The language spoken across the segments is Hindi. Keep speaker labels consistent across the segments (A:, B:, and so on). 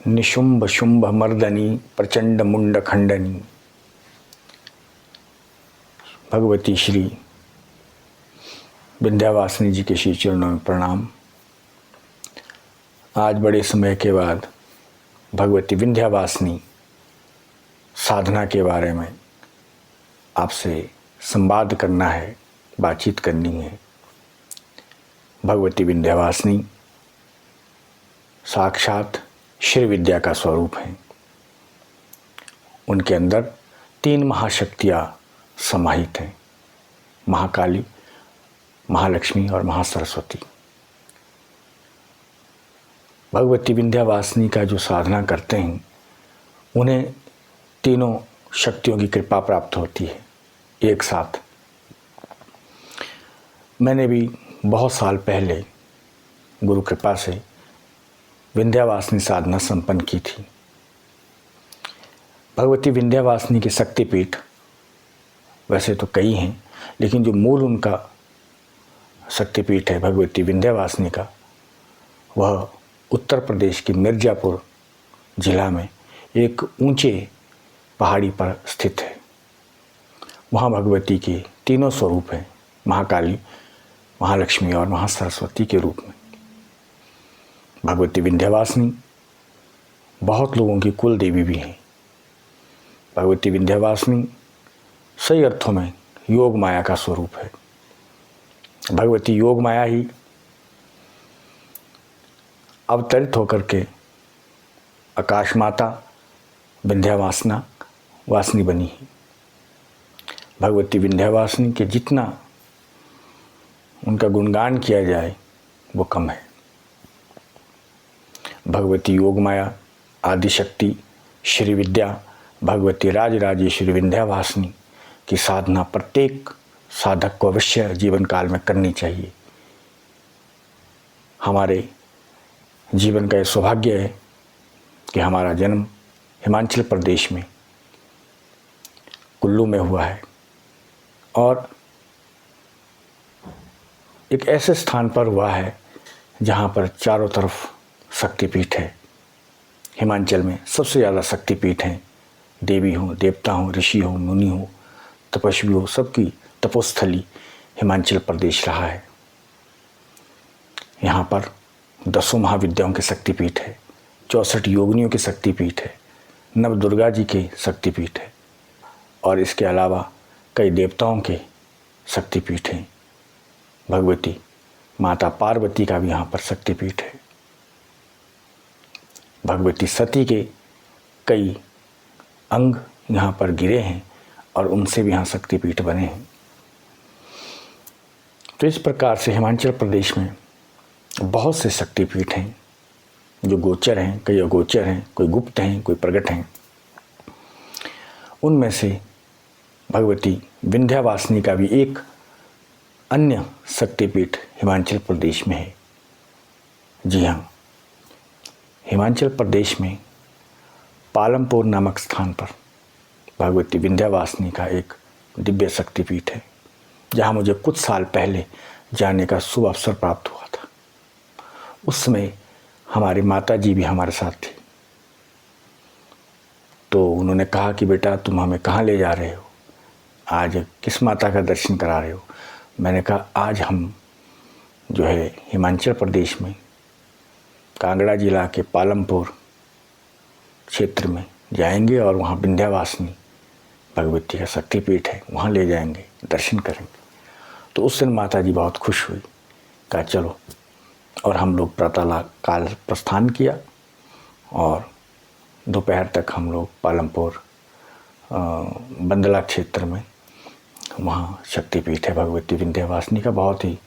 A: निशुंभ शुंभ मर्दनी प्रचंड मुंड खंडनी। भगवती श्री विंध्यावासिनी जी के श्री चरणों में प्रणाम। आज बड़े समय के बाद भगवती विंध्यावासिनी साधना के बारे में आपसे संवाद करना है, बातचीत करनी है। भगवती विंध्यावासिनी साक्षात श्री विद्या का स्वरूप है। उनके अंदर 3 महाशक्तियाँ समाहित हैं, महाकाली, महालक्ष्मी और महासरस्वती। भगवती विंध्यावासिनी का जो साधना करते हैं उन्हें तीनों शक्तियों की कृपा प्राप्त होती है एक साथ। मैंने भी बहुत साल पहले गुरु कृपा से विंध्यावासिनी साधना संपन्न की थी। भगवती विंध्यावासिनी के शक्तिपीठ वैसे तो कई हैं, लेकिन जो मूल उनका शक्तिपीठ है भगवती विंध्यावासिनी का, वह उत्तर प्रदेश के मिर्ज़ापुर जिला में एक ऊंचे पहाड़ी पर स्थित है। वहाँ भगवती के तीनों स्वरूप हैं, महाकाली, महालक्ष्मी और महासरस्वती के रूप में। भगवती विंध्यावासिनी बहुत लोगों की कुल देवी भी हैं। भगवती विंध्यावासिनी सही अर्थों में योग माया का स्वरूप है। भगवती योग माया ही अवतरित होकर के आकाश माता विंध्यावासिनी बनी है। भगवती विंध्यावासिनी के जितना उनका गुणगान किया जाए वो कम है। भगवती योग माया, आदिशक्ति, श्री विद्या, भगवती राजराजेश्वरी विंध्यावासिनी की साधना प्रत्येक साधक को अवश्य जीवन काल में करनी चाहिए। हमारे जीवन का ये सौभाग्य है कि हमारा जन्म हिमाचल प्रदेश में कुल्लू में हुआ है और एक ऐसे स्थान पर हुआ है जहाँ पर चारों तरफ शक्तिपीठ है। हिमाचल में सबसे ज़्यादा शक्तिपीठ हैं। देवी हो, देवता हो, ऋषि हो, मुनि हो, तपस्वी हो, सबकी तपोस्थली हिमाचल प्रदेश रहा है। यहाँ पर 10 महाविद्याओं के शक्तिपीठ है, 64 योगिनियों के शक्तिपीठ है, नव दुर्गा जी के शक्तिपीठ है और इसके अलावा कई देवताओं के शक्तिपीठ हैं। भगवती माता पार्वती का भी यहाँ पर शक्तिपीठ है। भगवती सती के कई अंग यहाँ पर गिरे हैं और उनसे भी यहाँ शक्तिपीठ बने हैं। तो इस प्रकार से हिमाचल प्रदेश में बहुत से शक्तिपीठ हैं जो गोचर हैं, कई अगोचर हैं, कोई गुप्त हैं, कोई प्रकट हैं। उनमें से भगवती विंध्यावासिनी का भी एक अन्य शक्तिपीठ हिमाचल प्रदेश में है। जी हाँ, हिमाचल प्रदेश में पालमपुर नामक स्थान पर भगवती विंध्यावासिनी का एक दिव्य शक्तिपीठ है, जहाँ मुझे कुछ साल पहले जाने का शुभ अवसर प्राप्त हुआ था। उस समय हमारी माता जी भी हमारे साथ थी। तो उन्होंने कहा कि बेटा तुम हमें कहाँ ले जा रहे हो, आज किस माता का दर्शन करा रहे हो। मैंने कहा आज हम जो है हिमाचल प्रदेश में कांगड़ा जिला के पालमपुर क्षेत्र में जाएंगे और वहाँ विंध्यावासिनी भगवती का शक्तिपीठ है, वहाँ ले जाएंगे, दर्शन करेंगे। तो उस दिन माता जी बहुत खुश हुई, कहा चलो। और हम लोग प्रातः काल प्रस्थान किया और दोपहर तक हम लोग पालमपुर बंदला क्षेत्र में, वहाँ शक्तिपीठ है भगवती विंध्यावासिनी का, बहुत ही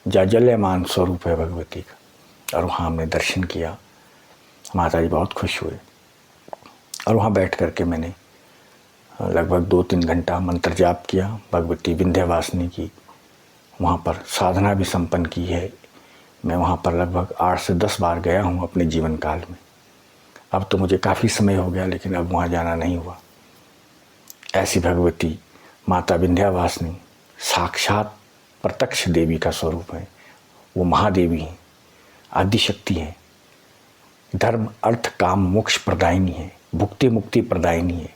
A: जाजल्यमान स्वरूप है भगवती का, और वहाँ हमने दर्शन किया। माता जी बहुत खुश हुए और वहाँ बैठ कर के मैंने लगभग 2-3 घंटा मंत्र जाप किया। भगवती विंध्यावासिनी की वहाँ पर साधना भी संपन्न की है। मैं वहाँ पर लगभग 8 से 10 बार गया हूँ अपने जीवन काल में। अब तो मुझे काफ़ी समय हो गया, लेकिन अब वहाँ जाना नहीं हुआ। ऐसी भगवती माता विंध्यावासिनी साक्षात प्रत्यक्ष देवी का स्वरूप है। वो महादेवी हैं, आदिशक्ति हैं। धर्म अर्थ काम मोक्ष प्रदायिनी है, भुक्ति मुक्ति प्रदायिनी है।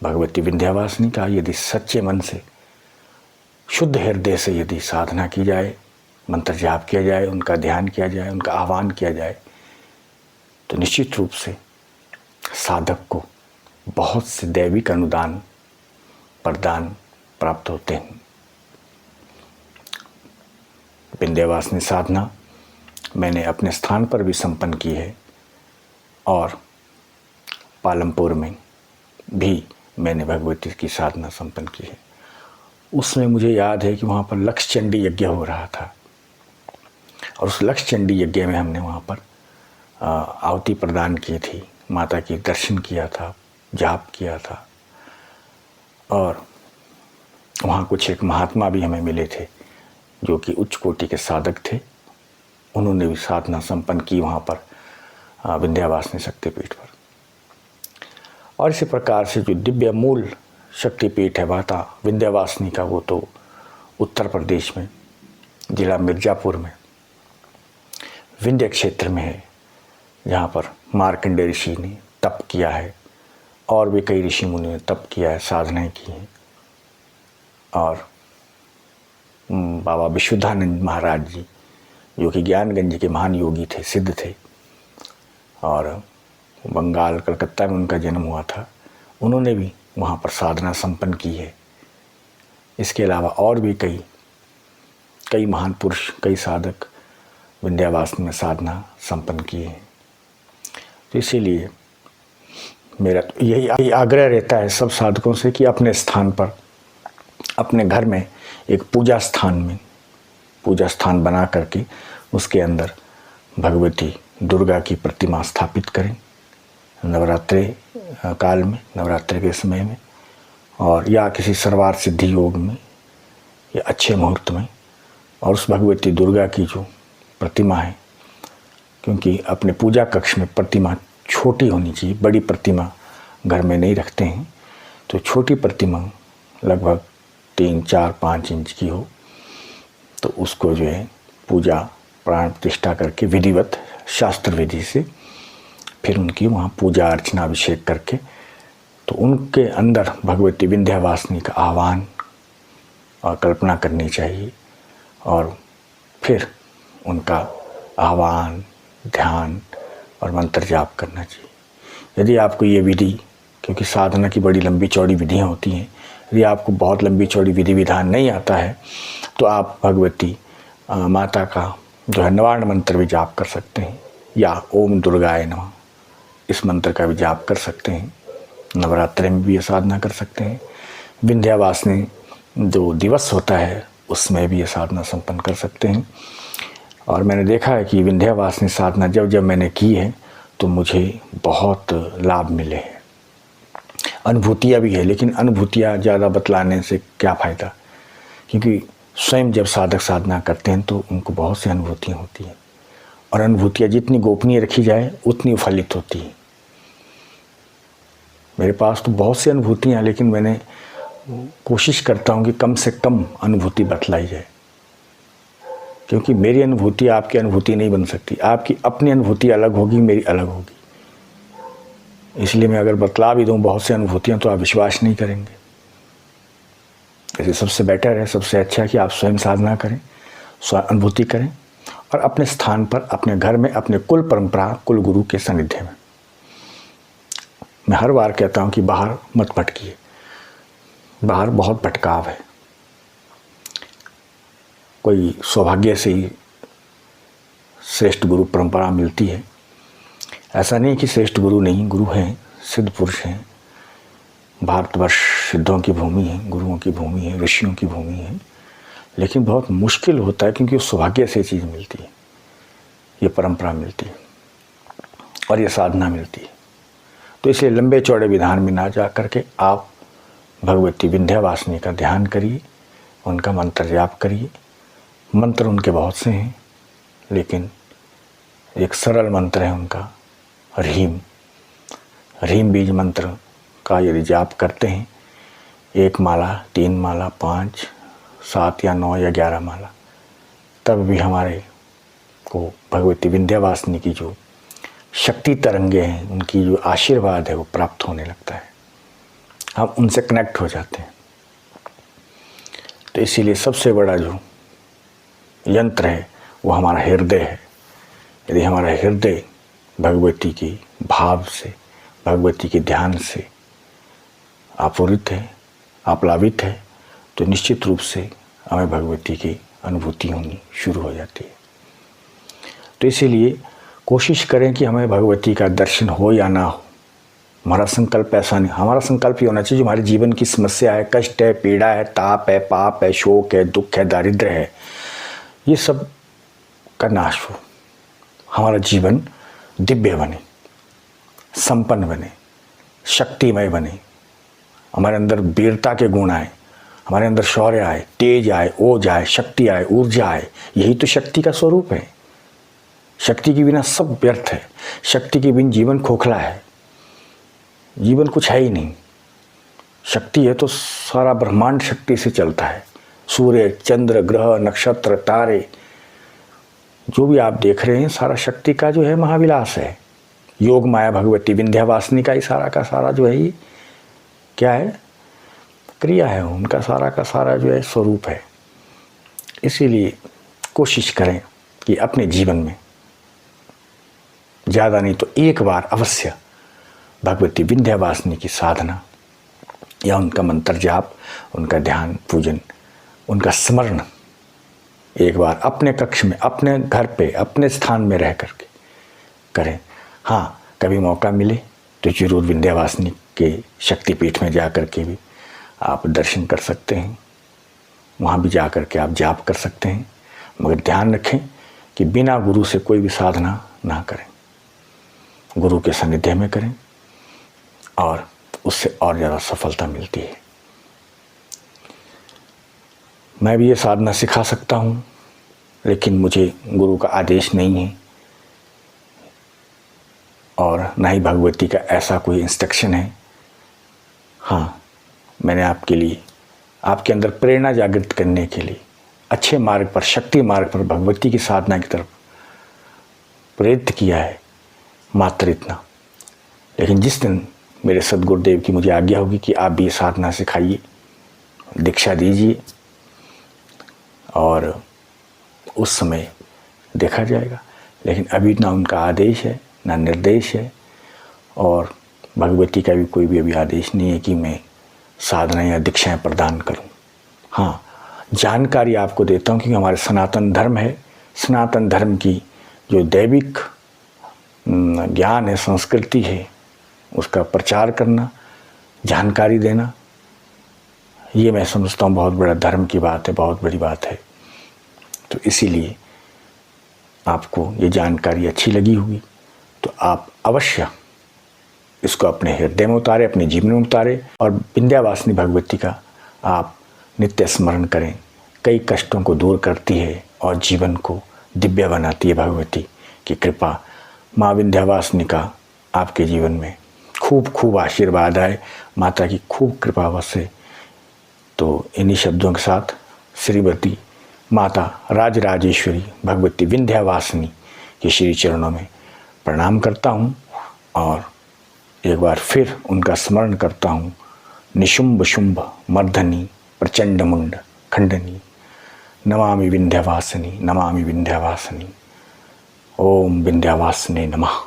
A: भगवती विंध्यवासिनी का यदि सच्चे मन से, शुद्ध हृदय से यदि साधना की जाए, मंत्र जाप किया जाए, उनका ध्यान किया जाए, उनका आह्वान किया जाए, तो निश्चित रूप से साधक को बहुत से दैविक अनुदान वरदान प्राप्त होते हैं। विंध्यवासिनी साधना मैंने अपने स्थान पर भी संपन्न की है और पालमपुर में भी मैंने भगवती की साधना संपन्न की है। उसमें मुझे याद है कि वहाँ पर लक्ष्य चंडी यज्ञ हो रहा था और उस लक्ष्य चंडी यज्ञ में हमने वहाँ पर आहुति प्रदान की थी, माता के दर्शन किया था, जाप किया था। और वहाँ कुछ एक महात्मा भी हमें मिले थे जो कि उच्च कोटि के साधक थे। उन्होंने भी साधना संपन्न की वहाँ पर विंध्यवासिनी शक्तिपीठ पर। और इसी प्रकार से जो दिव्य मूल शक्तिपीठ है माता विंध्यवासिनी का, वो तो उत्तर प्रदेश में जिला मिर्ज़ापुर में विंध्य क्षेत्र में है, जहाँ पर मार्कंडेय ऋषि ने तप किया है और भी कई ऋषि मुनि ने तप किया है, साधनाएं की हैं। और बाबा विशुद्धानंद महाराज जी जो कि ज्ञानगंज के महान योगी थे, सिद्ध थे, और बंगाल कलकत्ता में उनका जन्म हुआ था, उन्होंने भी वहाँ पर साधना संपन्न की है। इसके अलावा और भी कई महान पुरुष, कई साधक विंध्यवासिनी में साधना संपन्न किए हैं। तो इसीलिए मेरा तो यही आग्रह रहता है सब साधकों से कि अपने स्थान पर, अपने घर में एक पूजा स्थान बना करके उसके अंदर भगवती दुर्गा की प्रतिमा स्थापित करें नवरात्रि काल में, नवरात्रि के समय में, और या किसी सर्वार्थ सिद्धि योग में या अच्छे मुहूर्त में। और उस भगवती दुर्गा की जो प्रतिमा है, क्योंकि अपने पूजा कक्ष में प्रतिमा छोटी होनी चाहिए, बड़ी प्रतिमा घर में नहीं रखते हैं, तो छोटी प्रतिमा लगभग 3, 4, 5 इंच की हो, तो उसको जो है पूजा प्राण प्रतिष्ठा करके विधिवत शास्त्र विधि से फिर उनकी वहाँ पूजा अर्चना अभिषेक करके, तो उनके अंदर भगवती विंध्यवासिनी का आह्वान और कल्पना करनी चाहिए और फिर उनका आह्वान, ध्यान और मंत्र जाप करना चाहिए। यदि आपको ये विधि, क्योंकि साधना की बड़ी लंबी चौड़ी विधियाँ होती हैं, यदि आपको बहुत लंबी चौड़ी विधि विधान नहीं आता है तो आप भगवती माता का जो है निवारण मंत्र भी जाप कर सकते हैं, या ओम दुर्गाय नमः इस मंत्र का भी जाप कर सकते हैं। नवरात्रि में भी ये साधना कर सकते हैं। विंध्यवासिनी जो दिवस होता है उसमें भी ये साधना संपन्न कर सकते हैं। और मैंने देखा है कि विंध्यवासिनी साधना जब मैंने की है तो मुझे बहुत लाभ मिले हैं। अनुभूतियाँ भी है, लेकिन अनुभूतियाँ ज़्यादा बतलाने से क्या फ़ायदा, क्योंकि स्वयं जब साधक साधना करते हैं तो उनको बहुत सी अनुभूतियाँ होती हैं, और अनुभूतियाँ जितनी गोपनीय रखी जाए उतनी फलित होती हैं। मेरे पास तो बहुत सी अनुभूतियाँ, लेकिन मैंने कोशिश करता हूँ कि कम से कम अनुभूति बतलाई जाए, क्योंकि मेरी अनुभूति आपकी अनुभूति नहीं बन सकती। आपकी अपनी अनुभूति अलग होगी, मेरी अलग होगी। इसलिए मैं अगर बतला भी दूँ बहुत सी अनुभूतियाँ तो आप विश्वास नहीं करेंगे। इसलिए सबसे बेटर है, सबसे अच्छा है कि आप स्वयं साधना करें, स्वयं अनुभूति करें, और अपने स्थान पर, अपने घर में, अपने कुल परंपरा, कुल गुरु के सानिध्य में। मैं हर बार कहता हूँ कि बाहर मत भटकिए, बाहर बहुत भटकाव है। कोई सौभाग्य से ही श्रेष्ठ गुरु परंपरा मिलती है। ऐसा नहीं कि श्रेष्ठ गुरु नहीं, गुरु हैं, सिद्ध पुरुष हैं। भारतवर्ष सिद्धों की भूमि है, गुरुओं की भूमि है, ऋषियों की भूमि है, लेकिन बहुत मुश्किल होता है, क्योंकि सौभाग्य से चीज़ मिलती है, ये परंपरा मिलती है और ये साधना मिलती है। तो इसलिए लंबे चौड़े विधान में ना जा करके आप भगवती विंध्यवासिनी का ध्यान करिए, उनका मंत्र जाप करिए। मंत्र उनके बहुत से हैं, लेकिन एक सरल मंत्र है उनका, ह्रीम बीज मंत्र का यदि जाप करते हैं, 1 माला, 3 माला, 5, 7 या 9 या 11 माला, तब भी हमारे को भगवती विंध्यवासिनी की जो शक्ति तरंगे हैं, उनकी जो आशीर्वाद है वो प्राप्त होने लगता है, हम उनसे कनेक्ट हो जाते हैं। तो इसीलिए सबसे बड़ा जो यंत्र है वो हमारा हृदय है। यदि हमारा हृदय भगवती की भाव से, भगवती के ध्यान से आपूरित है, आप्लावित है, तो निश्चित रूप से हमें भगवती की अनुभूति होनी शुरू हो जाती है। तो इसीलिए कोशिश करें कि हमें भगवती का दर्शन हो या ना हो, हमारा संकल्प ऐसा नहीं, हमारा संकल्प ये होना चाहिए जो हमारे जीवन की समस्या है, कष्ट है, पीड़ा है, ताप है, पाप है, शोक है, दुख है, दारिद्र्य है, ये सब का नाश हो, हमारा जीवन दिव्य बने, संपन्न बने, शक्तिमय बने, हमारे अंदर वीरता के गुण आए, हमारे अंदर शौर्य आए, तेज आए, ओज आए, शक्ति आए, ऊर्जा आए। यही तो शक्ति का स्वरूप है। शक्ति के बिना सब व्यर्थ है, शक्ति के बिना जीवन खोखला है, जीवन कुछ है ही नहीं। शक्ति है तो सारा ब्रह्मांड शक्ति से चलता है। सूर्य, चंद्र, ग्रह, नक्षत्र, तारे, जो भी आप देख रहे हैं सारा शक्ति का जो है महाविलास है। योग माया भगवती विंध्यवासिनी का ही सारा का सारा जो है ये क्या है, क्रिया है, उनका सारा का सारा जो है स्वरूप है। इसीलिए कोशिश करें कि अपने जीवन में ज़्यादा नहीं तो एक बार अवश्य भगवती विंध्यवासिनी की साधना या उनका मंत्र जाप, उनका ध्यान पूजन, उनका स्मरण एक बार अपने कक्ष में, अपने घर पे, अपने स्थान में रह करके करें। हाँ, कभी मौका मिले तो जरूर विंध्यवासिनी के शक्तिपीठ में जा कर के भी आप दर्शन कर सकते हैं, वहाँ भी जा कर के आप जाप कर सकते हैं। मगर ध्यान रखें कि बिना गुरु से कोई भी साधना ना करें, गुरु के सानिध्य में करें और उससे और ज़्यादा सफलता मिलती है। मैं भी ये साधना सिखा सकता हूँ, लेकिन मुझे गुरु का आदेश नहीं है और ना ही भगवती का ऐसा कोई इंस्ट्रक्शन है। हाँ, मैंने आपके लिए, आपके अंदर प्रेरणा जागृत करने के लिए अच्छे मार्ग पर, शक्ति मार्ग पर भगवती की साधना की तरफ प्रेरित किया है, मात्र इतना। लेकिन जिस दिन मेरे सद्गुरुदेव की मुझे आज्ञा होगी कि आप भी साधना सिखाइए, दीक्षा दीजिए, और उस समय देखा जाएगा। लेकिन अभी ना उनका आदेश है, ना निर्देश है, और भगवती का भी कोई भी अभी आदेश नहीं है कि मैं साधना या दीक्षाएं प्रदान करूं। हाँ, जानकारी आपको देता हूं क्योंकि हमारे सनातन धर्म है, सनातन धर्म की जो दैविक ज्ञान है, संस्कृति है, उसका प्रचार करना, जानकारी देना, ये मैं समझता हूँ बहुत बड़ा धर्म की बात है, बहुत बड़ी बात है। तो इसीलिए आपको ये जानकारी अच्छी लगी होगी तो आप अवश्य इसको अपने हृदय में उतारें, अपने जीवन में उतारें और विंध्यवासिनी भगवती का आप नित्य स्मरण करें। कई कष्टों को दूर करती है और जीवन को दिव्य बनाती है। भगवती की कृपा, माँ विंध्यवासिनी का आपके जीवन में खूब खूब आशीर्वाद आए, माता की खूब कृपा बरसे। तो इन्हीं शब्दों के साथ श्रीमती माता राजराजेश्वरी भगवती विंध्यवासिनी के श्री चरणों में प्रणाम करता हूँ और एक बार फिर उनका स्मरण करता हूँ। निशुंभ शुंभ मर्दनी प्रचंड मुंड खंडनी, नमामि विंध्यवासिनी, नमामि विंध्यवासिनी। ओम विंध्यवासिनी नमः।